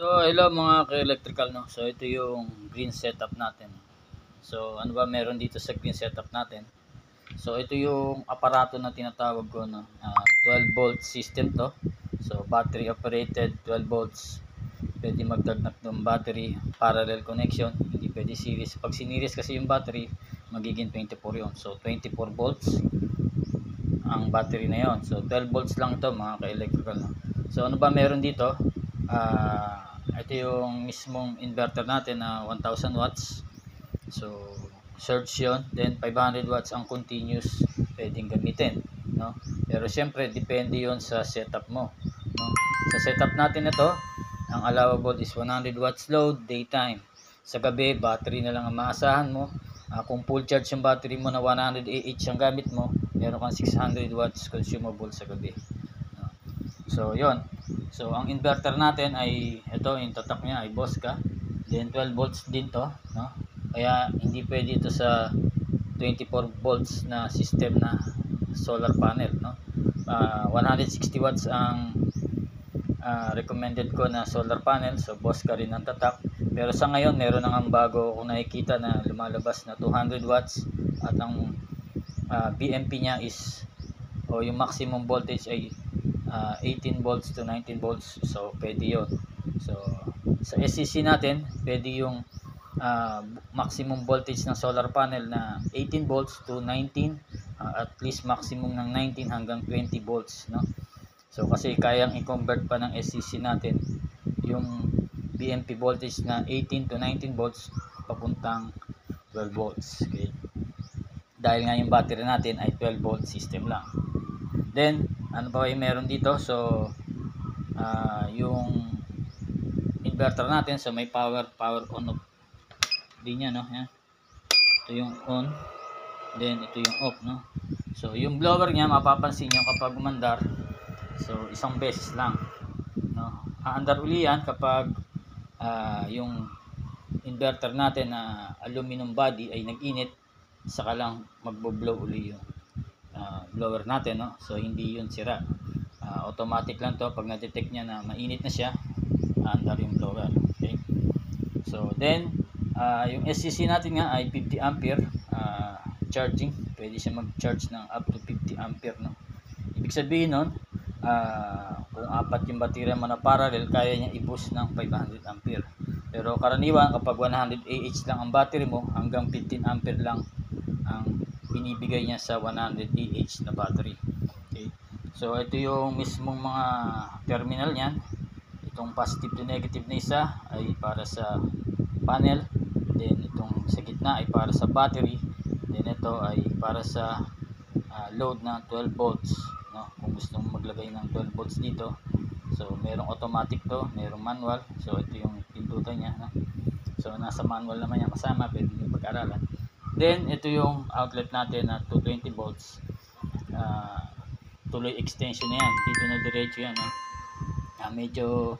So, hello mga ka-electrical, no? So, ito yung green setup natin. So, ano ba meron dito sa green setup natin? So, ito yung aparato na tinatawag ko, no? 12 volt system to. So, battery operated 12 volts. Pwede magdagdag ng battery, parallel connection, hindi pwede series. Pag siniris kasi yung battery, magiging 24 yun. So, 24 volts ang battery na yon. So, 12 volts lang ito mga ka-electrical, no? So, ano ba meron dito? Ito yung mismong inverter natin na 1000 watts. So, surge yun. Then, 500 watts ang continuous pwedeng gamitin, no? Pero, syempre, depende yon sa setup mo, no? Sa setup natin ito, ang allowable is 100 watts load, daytime. Sa gabi, battery na lang ang maasahan mo. Kung full charge yung battery mo na 100 Ah ang gamit mo, meron kang 600 watts consumable sa gabi. So, yon. So, ang inverter natin ay ito, yung tatak niya ay Bosca. Then, 12 volts din to, no? Kaya, hindi pwede ito sa 24 volts na system na solar panel, no? 160 watts ang recommended ko na solar panel. So, Bosca rin ang tatak. Pero sa ngayon, meron nang bago kung nakikita na lumalabas na 200 watts at ang BMP niya is yung maximum voltage ay 18 volts to 19 volts. So, pwede yun. So, sa SCC natin, pwede yung maximum voltage ng solar panel na 18 volts to 19, at least maximum ng 19 hanggang 20 volts, no? So, kasi kayang i-convert pa ng SCC natin yung BMP voltage na 18 to 19 volts papuntang 12 volts. Okay? Dahil nga yung battery natin ay 12 volt system lang. Then, ano ba yung meron dito? So, yung inverter natin, so may power on off din niya, no? Yan. Ito yung on, then ito yung off, no? So, yung blower niya, mapapansin nyo kapag umandar, so isang beses lang, no? Aandar uli yan kapag yung inverter natin na aluminum body ay nag-init, saka lang magbo-blow uli yung blower natin, no? So, hindi yun sira. Automatic lang to. Pag na-detect niya na mainit na siya, aandar yung blower. Okay? So, then, yung SCC natin nga ay 50 ampere charging. Pwede siya mag-charge ng up to 50 ampere, no? Ibig sabihin nun, kung apat yung baterya mo na parallel, kaya niya i-boost ng 500 ampere. Pero karaniwan, kapag 100 Ah lang ang battery mo, hanggang 15 ampere lang ang binibigay niya sa 100 Ah na battery. Okay? So, ito yung mismong mga terminal niyan. Itong positive to negative na isa ay para sa panel. Then, itong sa gitna ay para sa battery. Then, ito ay para sa load na 12 volts. No? Kung gusto mong maglagay ng 12 volts dito. So, merong automatic to, merong manual. So, ito yung pindutan niya. No? So, nasa manual naman yan kasama. Pwede nyo pag-aralan. Then, ito yung outlet natin na 220 volts. Tuloy extension na yan. Dito na diretso yan. No? Medyo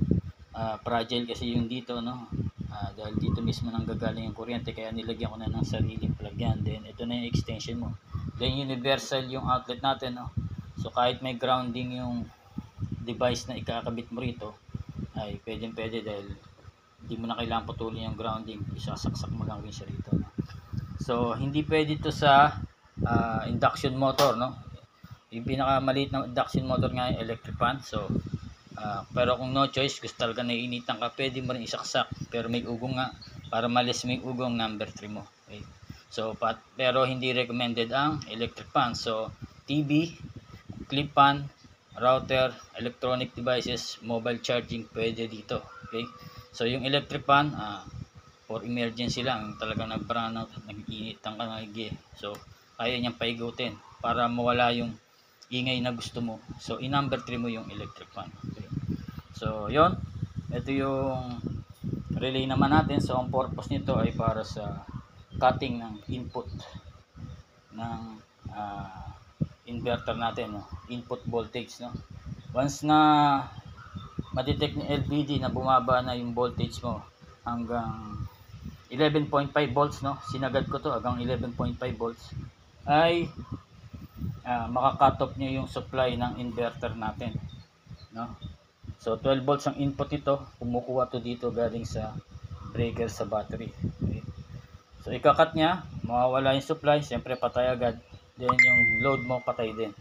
fragile kasi yung dito, no? Dahil dito mismo nang gagaling yung kuryente, kaya nilagyan ko na ng sariling plug yan. Then, ito na yung extension mo. Then, universal yung outlet natin, no? So, kahit may grounding yung device na ikakabit mo rito, ay pwede dahil hindi mo na kailangan putulin yung grounding. Isasaksak mo lang rin siya rito, no? So, hindi pwede ito sa induction motor, no? Yung pinakamaliit na induction motor nga yung electric fan. So, pero kung no choice, gusto talaga naiinitan ka, pwede mo rin isaksak. Pero may ugong nga, para malis mo yung ugong number 3 mo. Okay? So, pero hindi recommended ang electric fan. So, TV, clip fan, router, electronic devices, mobile charging, pwede dito. Okay? So, yung electric fan, for emergency lang, talagang nag-brown out, nag-iinit ang kanagye. So, kaya niyang paigutin para mawala yung ingay na gusto mo. So, i-number 3 mo yung electric fan. Okay. So, yon. Ito yung relay naman natin. So, ang purpose nito ay para sa cutting ng input ng inverter natin, no? Input voltage, no? Once na ma-detect ni LVD na bumaba na yung voltage mo hanggang 11.5 volts, no? Sinagad ko to hanggang 11.5 volts ay maka-cut off nyo yung supply ng inverter natin, no? So 12 volts ang input nito, kumukuha to dito galing sa breaker sa battery. Okay. So ikakat niya, mawawala yung supply, siyempre patay agad. Then yung load mo patay din.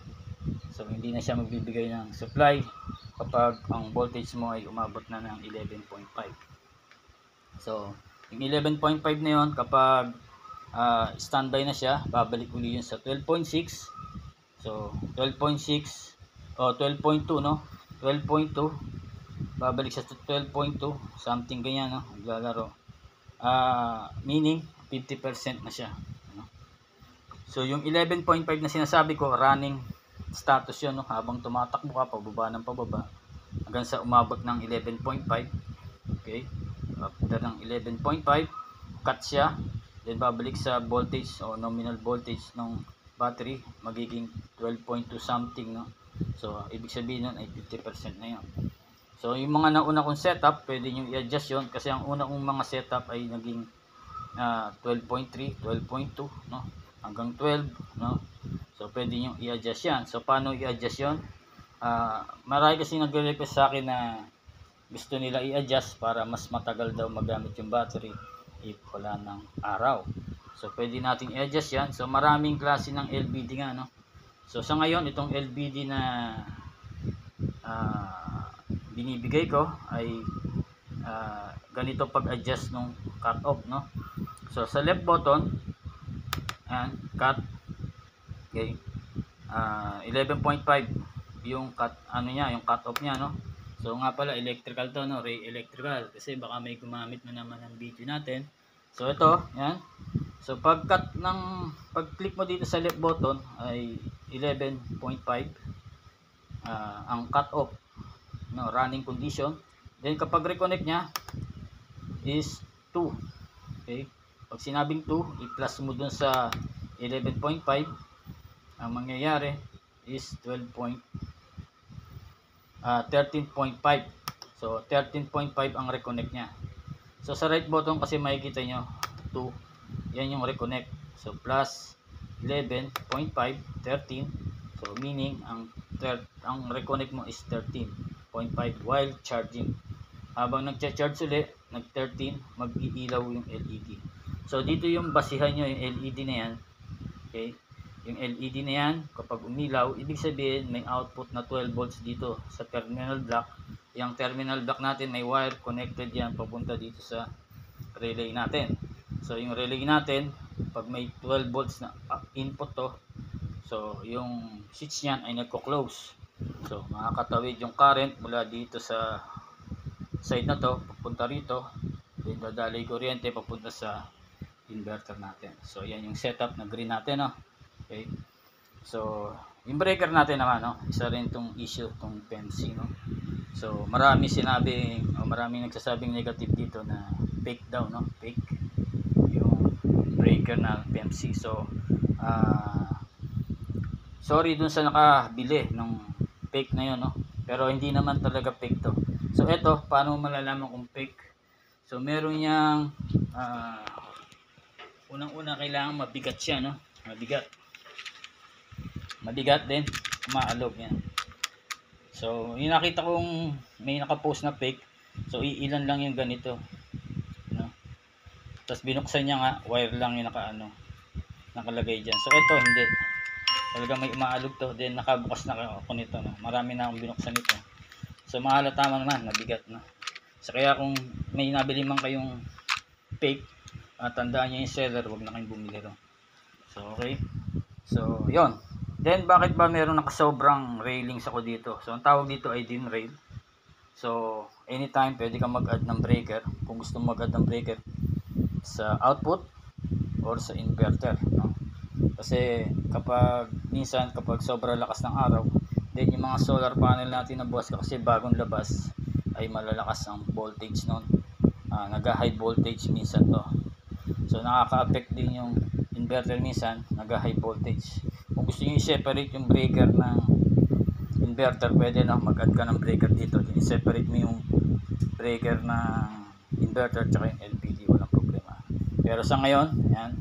So hindi na siya magbibigay ng supply kapag ang voltage mo ay umabot na ng 11.5. So yung 11.5 na yun, kapag standby na siya, babalik uli yun sa 12.6. So 12.6 o 12.2, no? 12.2 babalik sa 12.2, something ganyan, no? Maglalaro. Meaning 50% na siya, no? So yung 11.5 na sinasabi ko, running status yun, no? Habang tumatakbo ka pababa ng pababa hanggang sa umabot ng 11.5. Okay, after ng 11.5 cut siya, then babalik sa voltage o nominal voltage ng battery, magiging 12.2 something, no? So ibig sabihin nun ay 50% na yun. So yung mga nauna kong setup, pwede nyo i-adjust yun kasi ang una kong mga setup ay naging 12.3, 12.2, no? Hanggang 12, no? So pwede nyo i-adjust yan. So paano i-adjust yun? Marami kasi nagre-request sa akin na gusto nila i-adjust para mas matagal daw magamit yung battery if wala ng araw. So pwede natin i-adjust yan. So maraming klase ng LBD nga, no? So sa ngayon, itong LBD na binibigay ko ay ganito pag-adjust ng cut off, no? So sa left button, and cut, okay, 11.5 yung cut, ano niya, yung cut off niya, no? So nga pala, electrical to, no? Ray electrical, kasi baka may gumamit na naman ng video natin. So ito, yan. So pag-cut ng, pag-click mo dito sa left button ay 11.5 ang cut off, no, running condition. Then kapag reconnect niya is 2. Okay? Pag sinabing 2, i-plus mo dun sa 11.5, ang mangyayari is 13.5. So 13.5 ang reconnect niya. So sa right button kasi makikita nyo 2, yan yung reconnect. So plus 11.5, 13. So meaning ang reconnect mo is 13.5 while charging. Habang nagcha-charge ulit, nag-13, mag-iilaw yung LED. So dito yung basihan nyo, yung LED na yan. Okay? Yung LED na yan, kapag umilaw, ibig sabihin may output na 12 volts dito sa terminal block. Yung terminal block natin, may wire connected yan papunta dito sa relay natin. So yung relay natin, pag may 12 volts na input to, so yung switch niyan ay nagko-close. So makakatawid yung current mula dito sa side na to papunta rito, then dadaloy kuryente papunta sa inverter natin. So yan yung setup na green natin, no? Okay, so yung breaker natin naman, no, isa rin tong issue tong PMC, no? So marami sinabi o maraming nagsasabing negative dito na fake daw, no? Fake yung breaker na PMC. So sorry dun sa nakabili ng fake na yun, no? Pero hindi naman talaga fake to. So eto, paano malalaman kung fake? So meron niyang unang-una kailangan mabigat siya, no? Mabigat din, maalog yan. So yung nakita kong may nakapost na fake, so iilan lang yung ganito, no? Tapos binuksan niya nga, wire lang yung nakalagay dyan. So ito hindi, talaga may umaalog to. Then nakabukas na ako nito, no? Marami na akong binuksan nito. So mahalata naman, mabigat, no? So kaya kung may nabili man kayong fake, tandaan nyo yung seller, wag na kayong bumili ro. So okay, so yon. Then bakit ba meron nakasobrang railings ako dito? So ang tawag dito ay DIN rail. So anytime pwede kang mag-add ng breaker kung gusto mo mag-add ng breaker sa output or sa inverter, no? Kasi kapag minsan kapag sobrang lakas ng araw, then yung mga solar panel natin na bukas kasi bagong labas ay malalakas ang voltage noon. Nag-high voltage minsan to. So nakaka-affect din yung inverter minsan, nag-high voltage. Kung gusto niyo i-separate yung breaker ng inverter, pwede na mag-add ka ng breaker dito. I-separate mo yung breaker ng inverter tsaka yung LPD, walang problema. Pero sa ngayon, yan.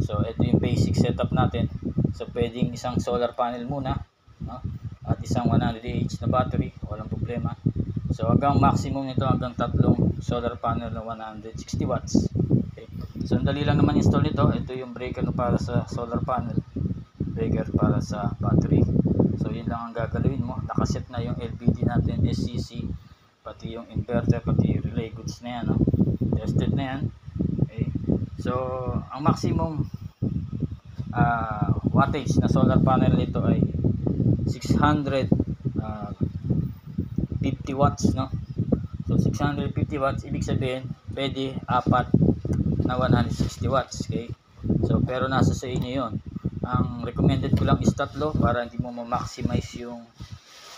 So ito yung basic setup natin. So pwedeng isang solar panel muna, no? At isang 100Ah na battery, walang problema. So hanggang maximum nito hanggang tatlong solar panel na 160 watts. Okay. So ang dali lang naman install nito. Ito yung breaker para sa solar panel, breaker para sa battery. So yun lang ang gagalawin mo. Nakaset na yung LVD natin, SCC, pati yung inverter, pati yung relay goods na yan, no? Tested na yan. Okay. So ang maximum wattage na solar panel nito ay 650 watts, no? So 650 watts ibig sabihin pwede apat na 160 watts. Okay, so pero nasa sa inyo yon. Ang recommended ko lang is tatlo para hindi mo ma-maximize yung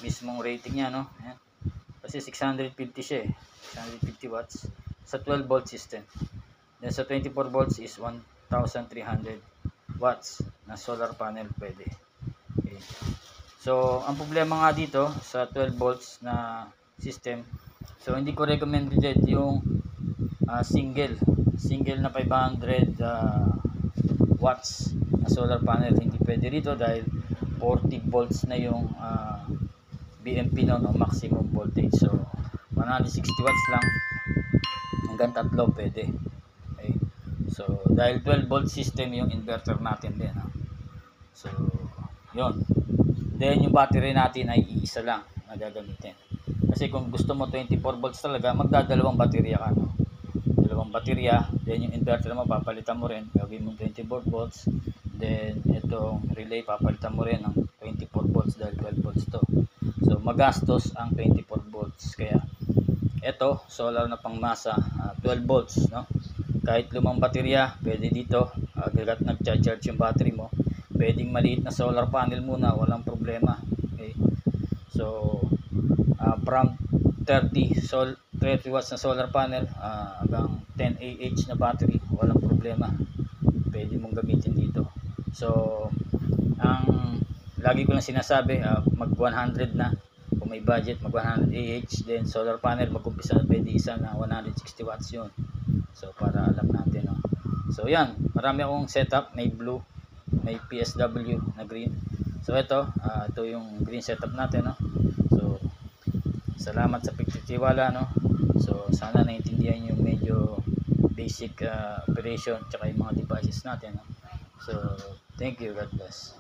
mismong rating niya, no? Ayan. Kasi 650 siya eh, 650 watts sa 12 volt system. Then sa 24 volts is 1300 watts na solar panel pwede. Okay. So ang problema nga dito sa 12 volts na system, so hindi ko recommended yung single na 500 watts na solar panel. Hindi pwede rito dahil 40 volts na yung BMP noon o maximum voltage. So 160 watts lang hanggang tatlo pwede. Okay. So dahil 12 volt system yung inverter natin din, ha? So yun. Then yung battery natin ay iisa lang na gagamitin. Kasi kung gusto mo 24 volts talaga, magdadalawang baterya ka, no? Dalawang baterya, then yung inverter mo papalitan mo rin, gagawin mo 24 volts. Then itong relay papalitan mo rin ng 24 volts dahil 12 volts to. So magastos ang 24 volts. Kaya ito solar na pangmasa, 12 volts, no? Kahit lumang baterya, pwede dito. Agad nag-charge yung battery mo. Pwedeng maliit na solar panel muna, walang problema. Okay. So from 30 watts na solar panel hanggang 10 Ah na battery, walang problema. Pwede mong gamitin dito. So ang lagi ko lang sinasabi, mag 100 na kung may budget, mag 100 Ah, then solar panel mag-umpisa na, pwede isa na 160 watts yun. So para alam natin, no? So yan, marami akong setup, may blue, may PSW na green. So ito yung green setup natin, no? So salamat sa pagtitiwala, no? So sana naintindihan yung medyo basic operation tsaka yung mga devices natin, no? So thank you, God bless.